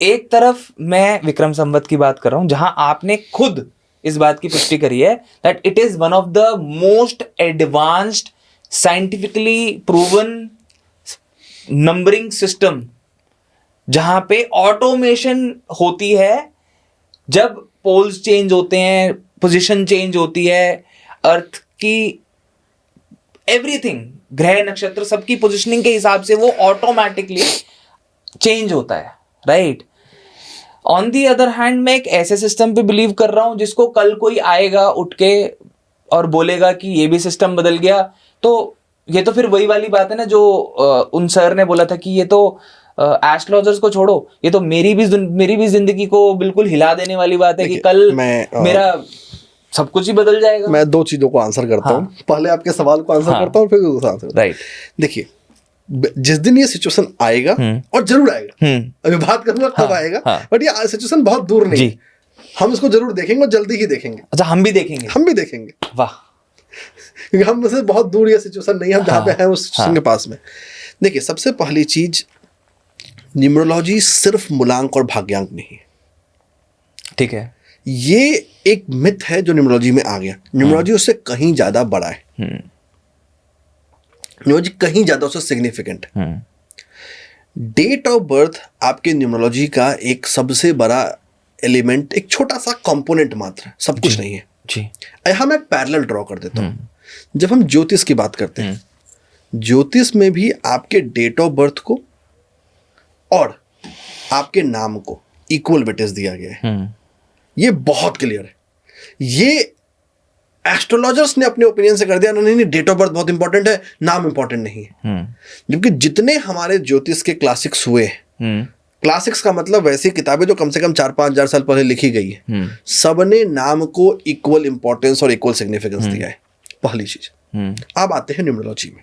एक तरफ मैं विक्रम संवत की बात कर रहा हूं जहां आपने खुद इस बात की पुष्टि करी है that it is one of the most advanced scientifically proven numbering system, जहां पे ऑटोमेशन होती है जब पोल्स चेंज होते हैं, पोजीशन चेंज होती है, अर्थ की एवरीथिंग, ग्रह नक्षत्र सबकी पोजीशनिंग के हिसाब से वो ऑटोमेटिकली चेंज होता है, right. On the other hand मैं एक ऐसे सिस्टम पे बिलीव कर रहा हूं जिसको कल कोई आएगा उठ के और बोलेगा कि ये भी सिस्टम बदल गया, तो ये तो फिर वही वाली बात है ना जो उन सर ने बोला था कि ये तो एस्ट्रोलॉजर्स को छोड़ो, ये तो मेरी भी जिंदगी को बिल्कुल हिला देने वाली बात है कि कल मेरा सब कुछ ही बदल जाएगा। मैं दो चीजों को आंसर करता हूँ। पहले आपके सवाल को आंसर करता हूँ, फिर दूसरा आंसर। राइट। देखिए, जिस दिन ये सिचुएशन आएगा और जरूर आएगा, अभी बात करूंगा कब आएगा, बट ये सिचुएशन बहुत दूर नहीं है, हम इसको जरूर देखेंगे और जल्दी ही देखेंगे। अच्छा, हम भी देखेंगे। वाह, क्योंकि हम से बहुत दूर ये सिचुएशन नहीं है, हम जहाँ पे हैं उस सिचुएशन के पास में। देखिए, सबसे पहली चीज, न्यूमरोलॉजी सिर्फ मूलांक और भाग्यांक नहीं है, ठीक है। ये एक मिथ है जो न्यूमरोलॉजी में आ गया। न्यूमरोलॉजी उससे कहीं ज्यादा बड़ा है, न्यूमरोलॉजी कहीं ज्यादा उससे सिग्निफिकेंट है। डेट ऑफ बर्थ आपके न्यूमरोलॉजी का एक सबसे बड़ा एलिमेंट, एक छोटा सा कंपोनेंट मात्र, सब कुछ नहीं है जी। हम एक पैरेलल ड्रॉ कर देता हूँ। जब हम ज्योतिष की बात करते हैं, ज्योतिष में भी आपके डेट ऑफ बर्थ को और आपके नाम को इक्वल वेटेज दिया गया है। ये बहुत क्लियर है। ये एस्ट्रोलॉजर्स ने अपने ओपिनियन से कर दिया, नहीं डेट ऑफ बर्थ बहुत इंपॉर्टेंट है, नाम इंपॉर्टेंट नहीं है। जबकि जितने हमारे ज्योतिष के क्लासिक्स हुए, क्लासिक्स का मतलब वैसी किताबें जो कम से कम 4-5 हजार साल पहले लिखी गई है, सबने नाम को इक्वल इंपॉर्टेंस और इक्वल सिग्निफिकेंस दिया है। पहली चीज। अब आते हैं न्यूमरोलॉजी में।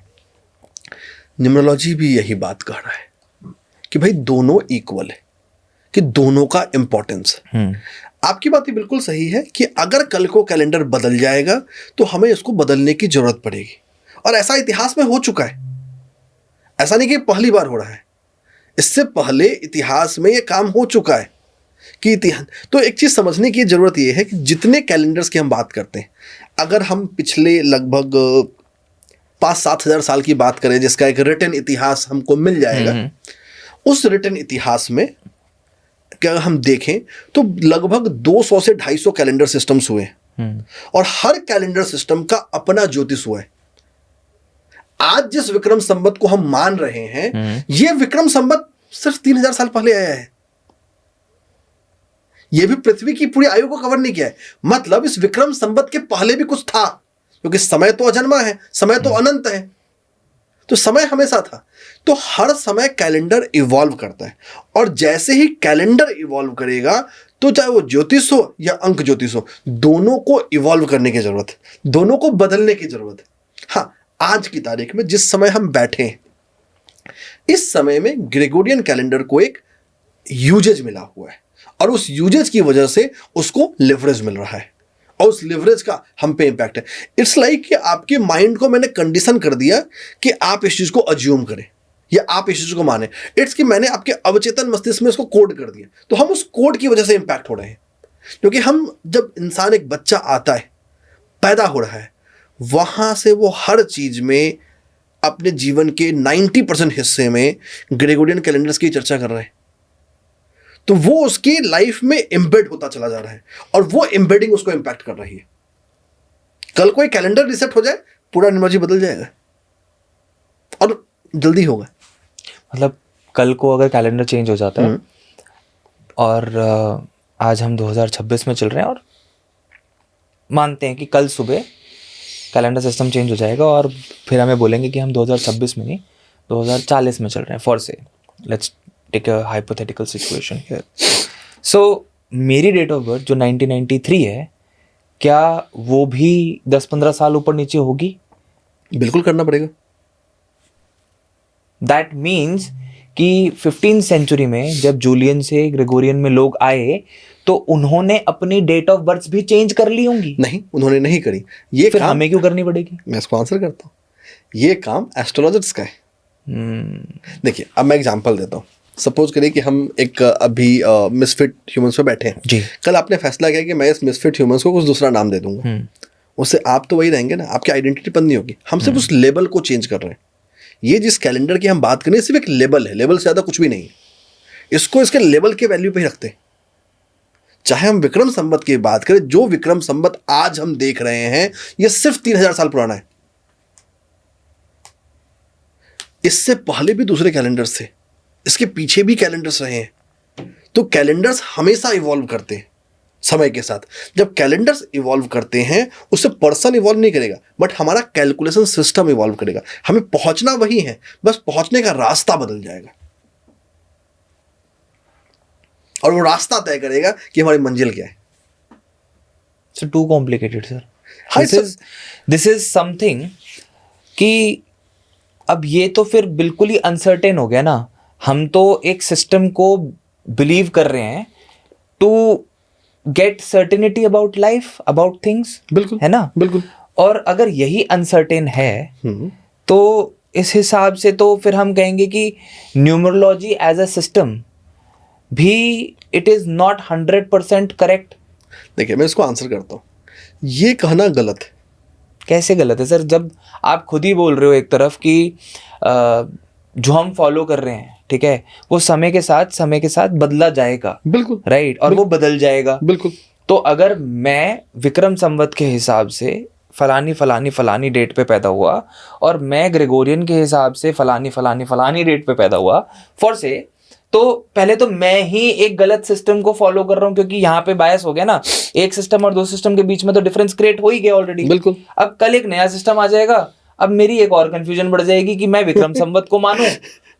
न्यूमरोलॉजी भी यही बात कह रहा है कि भाई दोनों इक्वल है, कि दोनों का इंपॉर्टेंस है। आपकी बात ही बिल्कुल सही है कि अगर कल को कैलेंडर बदल जाएगा तो हमें इसको बदलने की जरूरत पड़ेगी, और ऐसा इतिहास में हो चुका है। ऐसा नहीं कि पहली बार हो रहा है, इससे पहले इतिहास में ये काम हो चुका है कि इतिहास। तो एक चीज समझने की जरूरत यह है कि जितने कैलेंडर्स की हम बात करते हैं, अगर हम पिछले लगभग 5-7 हजार साल की बात करें जिसका एक रिटन इतिहास हमको मिल जाएगा, उस रिटन इतिहास में क्या हम देखें तो लगभग 200 से 250 कैलेंडर सिस्टम्स हुए, और हर कैलेंडर सिस्टम का अपना ज्योतिष हुआ है। आज जिस विक्रम संवत को हम मान रहे हैं, यह विक्रम संवत सिर्फ 3000 साल पहले आया है। यह भी पृथ्वी की पूरी आयु को कवर नहीं किया है। मतलब इस विक्रम संवत के पहले भी कुछ था, क्योंकि समय तो अजन्मा है, समय तो अनंत है, तो समय हमेशा था। तो हर समय कैलेंडर इवॉल्व करता है, और जैसे ही कैलेंडर इवॉल्व करेगा, तो चाहे वो ज्योतिष हो या अंक ज्योतिष हो, दोनों को इवॉल्व करने की जरूरत है, दोनों को बदलने की जरूरत है। हाँ, आज की तारीख में जिस समय हम बैठे हैं, इस समय में ग्रेगोरियन कैलेंडर को एक यूजेज मिला हुआ है, और उस यूजेज की वजह से उसको लिवरेज मिल रहा है, और उस लिवरेज का हम पे इंपैक्ट है। इट्स लाइक कि आपके माइंड को मैंने कंडीशन कर दिया कि आप इस चीज को अज्यूम करें या आप इस चीज को माने। इट्स कि मैंने आपके अवचेतन मस्तिष्क में इसको कोड कर दिया, तो हम उस कोड की वजह से इंपैक्ट हो रहे हैं। क्योंकि हम, जब इंसान, एक बच्चा आता है, पैदा हो रहा है, वहां से वो हर चीज में अपने जीवन के 90% हिस्से में ग्रेगोरियन कैलेंडर्स की चर्चा कर रहे हैं। तो वो उसकी लाइफ में एम्बेड होता चला जा रहा है, और वो एम्बेडिंग उसको इंपैक्ट कर रही है। कल कोई कैलेंडर रीसेट हो जाए, पूरा न्यूमरोलॉजी बदल जाएगा, और जल्दी होगा। मतलब कल को अगर कैलेंडर चेंज हो जाता है, और आज हम 2026 में चल रहे हैं, और मानते हैं कि कल सुबह कैलेंडर सिस्टम चेंज हो जाएगा, और फिर हमें बोलेंगे कि हम 2026 में नहीं 2040 में चल रहे हैं, for say let's take a hypothetical situation here. So मेरी डेट ऑफ बर्थ जो 1993 है, क्या वो भी 10-15 साल ऊपर नीचे होगी? बिल्कुल करना पड़ेगा। दैट मीन्स कि 15th सेंचुरी में जब जूलियन से ग्रेगोरियन में लोग आए, तो उन्होंने अपनी डेट ऑफ बर्थ भी चेंज कर ली होंगी? नहीं, उन्होंने नहीं करी। ये फिर हमें क्यों करनी पड़ेगी? मैं इसको आंसर करता हूँ। ये काम एस्ट्रोलॉजर्स का है। देखिए, अब मैं एग्जांपल देता हूँ। सपोज करिए कि हम एक अभी मिसफिट ह्यूमंस पे बैठे हैं जी। कल आपने फैसला किया कि मैं इस मिसफिट ह्यूमंस को कुछ दूसरा नाम दे दूंगा, उससे आप तो वही रहेंगे ना, आपकी आइडेंटिटी बंद नहीं होगी। हम सिर्फ उस लेबल को चेंज कर रहे हैं। ये जिस कैलेंडर की हम बात कर रहे हैं सिर्फ एक लेबल है, लेबल से ज़्यादा कुछ भी नहीं है। इसको इसके लेवल के वैल्यू पे ही रखते हैं। चाहे हम विक्रम संवत की बात करें, जो विक्रम संवत आज हम देख रहे हैं ये सिर्फ 3000 साल पुराना है। इससे पहले भी दूसरे कैलेंडर्स थे, इसके पीछे भी कैलेंडर्स रहे हैं। तो कैलेंडर्स हमेशा इवॉल्व करते हैं समय के साथ। जब कैलेंडर्स इवॉल्व करते हैं उससे पर्सन इवॉल्व नहीं करेगा, बट हमारा कैलकुलेशन सिस्टम इवॉल्व करेगा। हमें पहुंचना वही है, बस पहुंचने का रास्ता बदल जाएगा और वो रास्ता तय करेगा कि हमारी मंजिल क्या है। So too complicated, sir. हाँ, This is something कि अब ये तो फिर बिल्कुल ही अनसर्टेन हो गया ना। हम तो एक सिस्टम को बिलीव कर रहे हैं to get certainty about life, about things, बिल्कुल, है ना? बिल्कुल। और अगर यही अनसर्टेन है तो इस हिसाब से तो फिर हम कहेंगे कि न्यूमरोलॉजी एज अ सिस्टम भी इट इज नॉट 100% करेक्ट। देखिए मैं इसको आंसर करता हूँ, ये कहना गलत है। कैसे गलत है सर? जब आप खुद ही बोल रहे हो एक तरफ कि जो हम फॉलो कर रहे हैं, ठीक है, वो समय के साथ बदला जाएगा। बिल्कुल, राइट, और वो बदल जाएगा। बिल्कुल। तो अगर मैं विक्रम संवत के हिसाब से फलानी डेट पे पैदा हुआ और मैं ग्रेगोरियन के हिसाब से फलानी डेट पे पैदा हुआ, फॉर से, तो पहले तो मैं ही एक गलत सिस्टम को फॉलो कर रहा हूँ, क्योंकि यहाँ पे बायस हो गया ना। एक सिस्टम और दो सिस्टम के बीच में तो डिफरेंस क्रिएट हो ही गया ऑलरेडी। बिल्कुल। अब कल एक नया सिस्टम आ जाएगा, अब मेरी एक और कंफ्यूजन बढ़ जाएगी कि मैं विक्रम संवत को मानूं,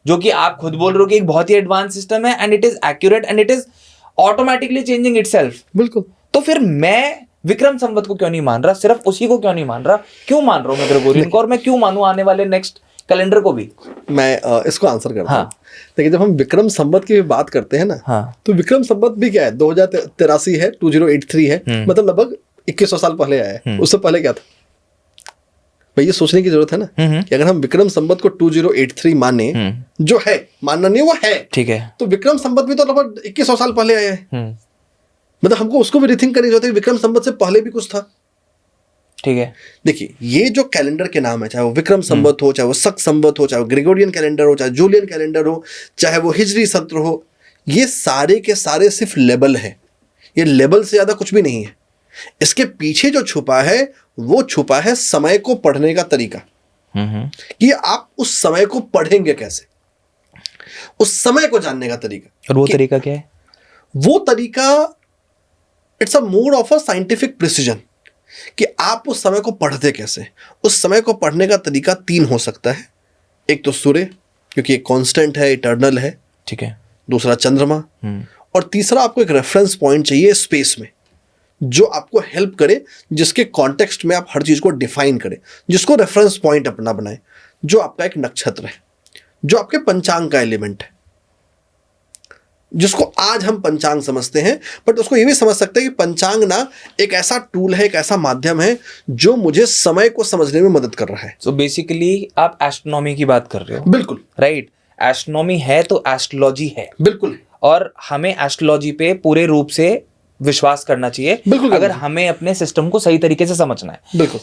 जो कि आप खुद बोल रहे हो कि एक बहुत ही एडवांस सिस्टम है and it is accurate and it is automatically changing itself. बिल्कुल। तो फिर मैं विक्रम संवत को क्यों नहीं मान रहा? सिर्फ उसी को क्यों नहीं मान रहा? क्यों मान रहा हूं मैं ग्रेगोरियन को, और मैं क्यों मानूं आने वाले नेक्स्ट कैलेंडर को भी? मैं इसको आंसर करता हूँ। देखिए जब हम विक्रम संवत की बात करते हैं ना, तो विक्रम संवत भी क्या है, 2083 है, 2083 है, मतलब लगभग 2100 साल पहले आया है। उससे पहले क्या था भाई, ये सोचने की जरूरत है ना कि अगर हम विक्रम संवत को 2083 माने, जो है, मानना नहीं वो है, ठीक है, तो विक्रम संवत भी तो लगभग 2100 साल पहले आया है। मतलब हमको उसको भी रिथिंक करनी चाहिए, विक्रम संवत से पहले भी कुछ था। ठीक है। देखिए ये जो कैलेंडर के नाम है, चाहे वो विक्रम संवत हो, चाहे वो शक संवत हो, चाहे वो ग्रेगोरियन कैलेंडर हो, चाहे जूलियन कैलेंडर हो, चाहे वो हिजरी सत्र हो, ये सारे के सारे सिर्फ लेबल है। ये लेबल से ज्यादा कुछ भी नहीं है। इसके पीछे जो छुपा है वो छुपा है समय को पढ़ने का तरीका, कि आप उस समय को पढ़ेंगे कैसे, उस समय को जानने का तरीका। और वो तरीका क्या है? वो तरीका it's a mode of a scientific precision, कि आप उस समय को पढ़ते कैसे। उस समय को पढ़ने का तरीका 3 हो सकता है। एक तो सूर्य, क्योंकि एक कांस्टेंट है, इटर्नल है, ठीक है। दूसरा चंद्रमा, और तीसरा आपको एक रेफरेंस पॉइंट चाहिए स्पेस में, जो आपको हेल्प करे, जिसके कॉन्टेक्स्ट में आप हर चीज को डिफाइन करें, जिसको रेफरेंस पॉइंट अपना बनाए, जो आपका एक नक्षत्र है, जो आपके पंचांग का एलिमेंट है, जिसको आज हम पंचांग समझते हैं, बट उसको ये भी समझ सकते हैं कि पंचांग ना एक ऐसा टूल है, एक ऐसा माध्यम है जो मुझे समय को समझने में मदद कर रहा है। सो बेसिकली आप एस्ट्रोनॉमी की बात कर रहे हो? बिल्कुल, राइट। एस्ट्रोनॉमी है तो एस्ट्रोलॉजी है, बिल्कुल, और हमें एस्ट्रोलॉजी पे पूरे रूप से विश्वास करना चाहिए, बिल्कुल, अगर हमें अपने सिस्टम को सही तरीके से समझना है। बिल्कुल।